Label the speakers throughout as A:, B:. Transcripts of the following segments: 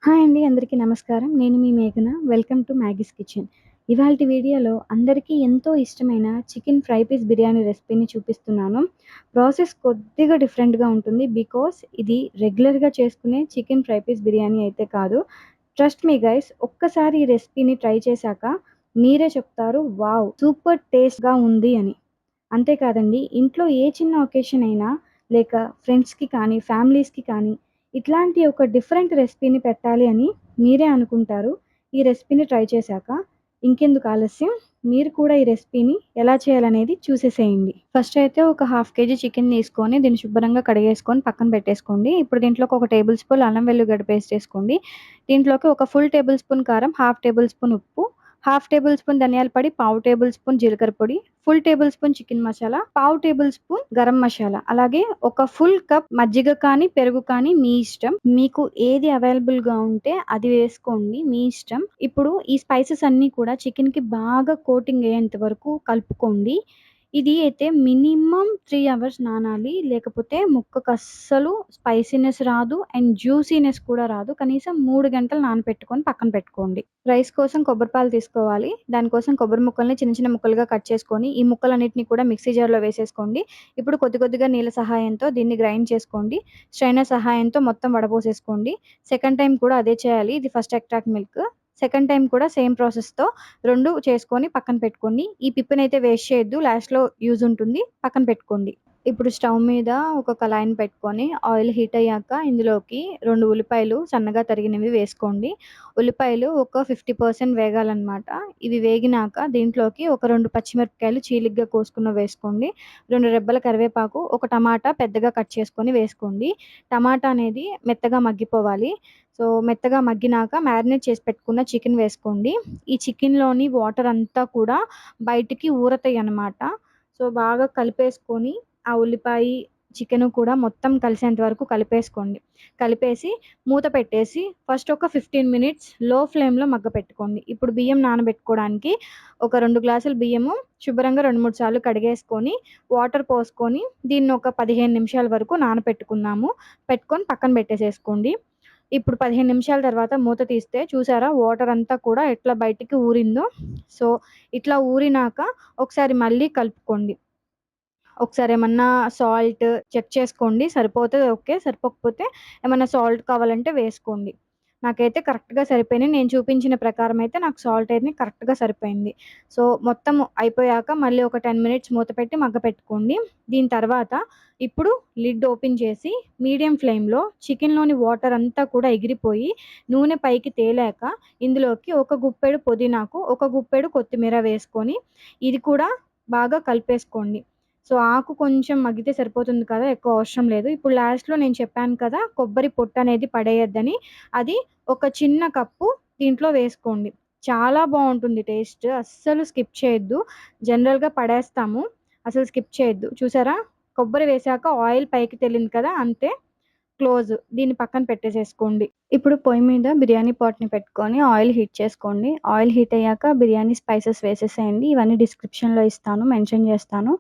A: Hi అండి. అందరికీ నమస్కారం. నేను మీ మేఘన. Welcome to Maggie's kitchen. ఇవాల్టి వీడియోలో అందరికీ ఎంతో ఇష్టమైన చికెన్ ఫ్రై పీస్ బిర్యానీ రెసిపీని చూపిస్తున్నాను. ప్రాసెస్ కొద్దిగా డిఫరెంట్‌గా ఉంటుంది. బికాజ్ ఇది రెగ్యులర్‌గా చేసుకునే చికెన్ ఫ్రై పీస్ బిర్యానీ అయితే కాదు. ట్రస్ట్ మీ గైస్, ఒక్కసారి ఈ రెసిపీని ట్రై చేశాక మీరే చెప్తారు వావ్! సూపర్ టేస్ట్‌గా ఉంది అని. అంతే కాదండి, ఇంట్లో ఏ చిన్న ఒకేషన్ అయినా లేక ఫ్రెండ్స్‌కి కానీ, ఫ్యామిలీస్‌కి కానీ ఇట్లాంటి ఒక డిఫరెంట్ రెసిపీని పెట్టాలి అని మీరే అనుకుంటారు. ఈ రెసిపీని ట్రై చేశాక. ఇంకెందుకు ఆలస్యం, మీరు కూడా ఈ రెసిపీని ఎలా చేయాలనేది చూసేసేయండి. ఫస్ట్ అయితే ఒక హాఫ్ కేజీ చికెన్ తీసుకొని దీన్ని శుభ్రంగా కడిగేసుకొని పక్కన పెట్టేసుకోండి. ఇప్పుడు దీంట్లోకి ఒక టేబుల్ స్పూన్ అల్లం వెల్లుల్లిగడ్డ పేస్ట్ ఏసుకోండి. దీంట్లోకి ఒక ఫుల్ టేబుల్ స్పూన్ కారం, హాఫ్ టేబుల్ స్పూన్ ఉప్పు, హాఫ్ టేబుల్ స్పూన్ ధనియాల పొడి, పావు టేబుల్ స్పూన్ జీలకర్ర పొడి, full table spoon chicken masala, పావు టేబుల్ స్పూన్ గరం మసాలా, అలాగే ఒక ఫుల్ కప్ మజ్జిగ కానీ, పెరుగు కానీ మీ ఇష్టం. మీకు ఏది అవైలబుల్‌గా ఉంటే అది వేసుకోండి, మీ ఇష్టం. ఇప్పుడు ఈ స్పైసెస్ అన్నీ కూడా చికెన్‌కి బాగా కోటింగ్ అయ్యేంత వరకు కలుపుకోండి. ఇది అయితే మినిమమ్ 3 అవర్స్ నానాలి. లేకపోతే ముక్కకస్సలు స్పైసీనెస్ రాదు అండ్ జ్యూసీనెస్ కూడా రాదు. కనీసం 3 గంటలు నానపెట్టుకొని పక్కన పెట్టుకోండి. రైస్ కోసం కొబ్బరి పాలు తీసుకోవాలి. దానికోసం కొబ్బరి ముక్కల్ని చిన్న చిన్న ముక్కలుగా కట్ చేసుకొని, ఈ ముక్కలన్నిటిని కూడా మిక్సీ జార్‌లో వేసేసుకోండి. ఇప్పుడు కొద్ది కొద్దిగా నీళ్ళ సహాయంతో దీన్ని గ్రైండ్ చేసుకోండి. స్ట్రైనర్ సహాయంతో మొత్తం వడపోసేసుకోండి. సెకండ్ టైమ్ కూడా అదే చేయాలి. ఇది first extract milk. Second time కూడా సేమ్ ప్రాసెస్‌తో 2 చేసుకొని పక్కన పెట్టుకోండి. ఈ పిప్పునైతే వేస్ట్ చేయొద్దు. లాస్ట్‌లో యూజ్ ఉంటుంది. పక్కన పెట్టుకోండి. ఇప్పుడు స్టవ్ మీద ఒక కళాయిని పెట్టుకొని ఆయిల్ హీట్ అయ్యాక ఇందులోకి 2 ఉల్లిపాయలు సన్నగా తరిగినవి వేసుకోండి. ఉల్లిపాయలు ఒక 50% వేగాలనమాట. ఇవి వేగినాక దీంట్లోకి ఒక 2 పచ్చిమిరపకాయలు చీలికగా కోసుకున్నవి వేసుకోండి. 2 రెబ్బల కరివేపాకు, ఒక టమాటా పెద్దగా కట్ చేసుకొని వేసుకోండి. టమాటా అనేది మెత్తగా మగ్గిపోవాలి. సో, మెత్తగా మగ్గినాక మ్యారినేట్ చేసి పెట్టుకున్న చికెన్ వేసుకోండి. ఈ చికెన్‌లోని వాటర్ అంతా కూడా బయటికి ఊరతాయనమాట. సో, బాగా కలిపేసుకొని ఆ ఉల్లిపాయి, చికెను కూడా మొత్తం కలిసేంత వరకు కలిపేసుకోండి. కలిపేసి మూత పెట్టేసి ఫస్ట్ ఒక 15 మినిట్స్ లో ఫ్లేమ్‌లో మగ్గపెట్టుకోండి. ఇప్పుడు బియ్యం నానబెట్టుకోవడానికి ఒక 2 గ్లాసుల బియ్యము శుభ్రంగా 2, 3 సార్లు కడిగేసుకొని, వాటర్ పోసుకొని దీన్ని ఒక 15 నిమిషాల వరకు నానపెట్టుకుందాము. పెట్టుకొని పక్కన పెట్టేసేసుకోండి. ఇప్పుడు 15 నిమిషాల తర్వాత మూత తీస్తే చూసారా వాటర్ అంతా కూడా ఎట్లా బయటికి ఊరిందో. సో, ఇట్లా ఊరినాక ఒకసారి మళ్ళీ కలుపుకోండి. ఒకసారి ఏమన్నా సాల్ట్ చెక్ చేసుకోండి. సరిపోతే ఓకే. సరిపోకపోతే ఏమన్నా సాల్ట్ కావాలంటే వేసుకోండి. నాకైతే కరెక్ట్‌గా సరిపోయినాయి. నేను చూపించిన ప్రకారం అయితే నాకు సాల్ట్ అనేది కరెక్ట్‌గా సరిపోయింది. సో, మొత్తం అయిపోయాక మళ్ళీ ఒక 10 మినిట్స్ మూత పెట్టి మగ్గపెట్టుకోండి. దీని తర్వాత ఇప్పుడు లిడ్ ఓపెన్ చేసి మీడియం ఫ్లేమ్‌లో చికెన్‌లోని వాటర్ అంతా కూడా ఎగిరిపోయి నూనె పైకి తేలాక ఇందులోకి ఒక గుప్పెడు పుదీనాకు, ఒక గుప్పెడు కొత్తిమీర వేసుకొని ఇది కూడా బాగా కలిపేసుకోండి. సో, ఆకు కొంచెం మగ్గితే సరిపోతుంది కదా! ఎక్కువ అవసరం లేదు. ఇప్పుడు లాస్ట్‌లో నేను చెప్పాను కదా! కొబ్బరి పొట్టనేది పడేయొద్దని. అది ఒక చిన్న కప్పు దీంట్లో వేసుకోండి. చాలా బావుంటుంది టేస్ట్. అస్సలు స్కిప్ చేయొద్దు. జనరల్‌గా పడేస్తాము. అసలు స్కిప్ చేయొద్దు. చూసారా? కొబ్బరి వేశాక ఆయిల్ పైకి తేలింది కదా! అంతే. క్లోజ్. దీన్ని పక్కన పెట్టేసేసుకోండి. ఇప్పుడు పొయ్యి మీద బిర్యానీ పాట్‌ని పెట్టుకొని ఆయిల్ హీట్ చేసుకోండి. ఆయిల్ హీట్ అయ్యాక బిర్యానీ స్పైసెస్ వేసేసేయండి. ఇవన్నీ డిస్క్రిప్షన్‌లో ఇస్తాను. మెన్షన్ చేస్తాను.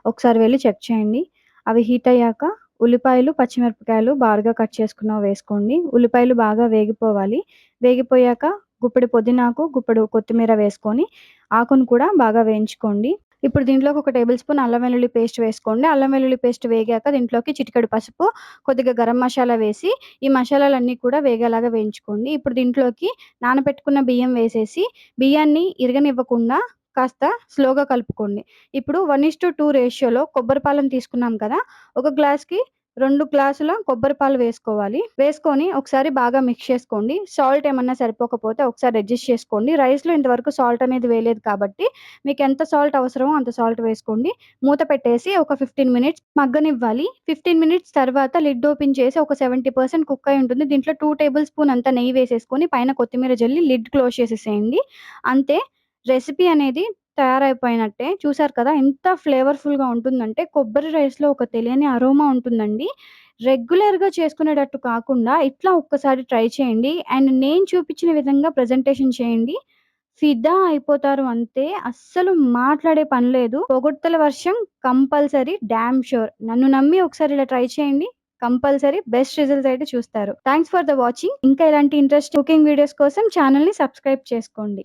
A: ఒకసారి వెళ్లి చెక్ చేయండి. అవి హీట్ అయ్యాక ఉల్లిపాయలు, పచ్చిమిరపకాయలు బారుగా కట్ చేసుకున్నవి వేసుకోండి. ఉల్లిపాయలు బాగా వేగిపోవాలి. వేగిపోయాక గుప్పెడు పుదీనాకు, గుప్పెడు కొత్తిమీర వేసుకొని ఆకును కూడా బాగా వేయించుకోండి. ఇప్పుడు దీంట్లోకి ఒక టేబుల్ స్పూన్ అల్లం వెల్లుల్లి పేస్ట్ వేసుకోండి. అల్లం వెల్లుల్లి పేస్ట్ వేగాక దీంట్లోకి చిటికెడు పసుపు, కొద్దిగా గరం మసాలా వేసి ఈ మసాలాలన్నీ కూడా వేగేలాగా వేయించుకోండి. ఇప్పుడు దీంట్లోకి నానబెట్టుకున్న బియ్యం వేసేసి బియ్యాన్ని ఇరగనివ్వకుండా కాస్త స్లోగా కలుపుకోండి. ఇప్పుడు 1:2 రేషియోలో కొబ్బరి పాలను తీసుకున్నాం కదా! ఒక గ్లాస్‌కి 2 గ్లాసుల కొబ్బరి పాలు వేసుకోవాలి. వేసుకొని ఒకసారి బాగా మిక్స్ చేసుకోండి. సాల్ట్ ఏమన్నా సరిపోకపోతే ఒకసారి అడ్జస్ట్ చేసుకోండి. రైస్‌లో ఇంతవరకు సాల్ట్ అనేది వేయలేదు కాబట్టి మీకెంత సాల్ట్ అవసరమో అంత సాల్ట్ వేసుకోండి. మూత పెట్టేసి ఒక 15 మినిట్స్ మగ్గనివ్వాలి. 15 మినిట్స్ తర్వాత లిడ్ ఓపెన్ చేసి ఒక 70% కుక్ అయ్యి ఉంటుంది. దీంట్లో 2 టేబుల్ స్పూన్ అంతా నెయ్యి వేసేసుకొని పైన కొత్తిమీర జల్లి లిడ్ క్లోజ్ చేసేసేయండి. అంతే. రెసిపీ అనేది తయారైపోయినట్టే. చూసారు కదా! ఎంత ఫ్లేవర్‌ఫుల్‌గా ఉంటుందంటే కొబ్బరి రైస్‌లో ఒక తెలియని అరోమా ఉంటుందండి. రెగ్యులర్‌గా చేసుకునేటట్టు కాకుండా ఇట్లా ఒక్కసారి ట్రై చేయండి. అండ్ నేను చూపించిన విధంగా ప్రెజెంటేషన్ చేయండి. ఫిదా అయిపోతారు అంతే. అస్సలు మాట్లాడే పని లేదు. పొగడ్తల వర్షం కంపల్సరీ డామ్ ష్యూర్. నన్ను నమ్మి ఒకసారి ఇలా ట్రై చేయండి. కంపల్సరీ బెస్ట్ రిజల్ట్స్ అయితే చూస్తారు. Thanks for the watching. ఇంకా ఇలాంటి ఇంట్రెస్టింగ్ కుకింగ్ వీడియోస్ కోసం ఛానెల్‌ని సబ్స్క్రైబ్ చేసుకోండి.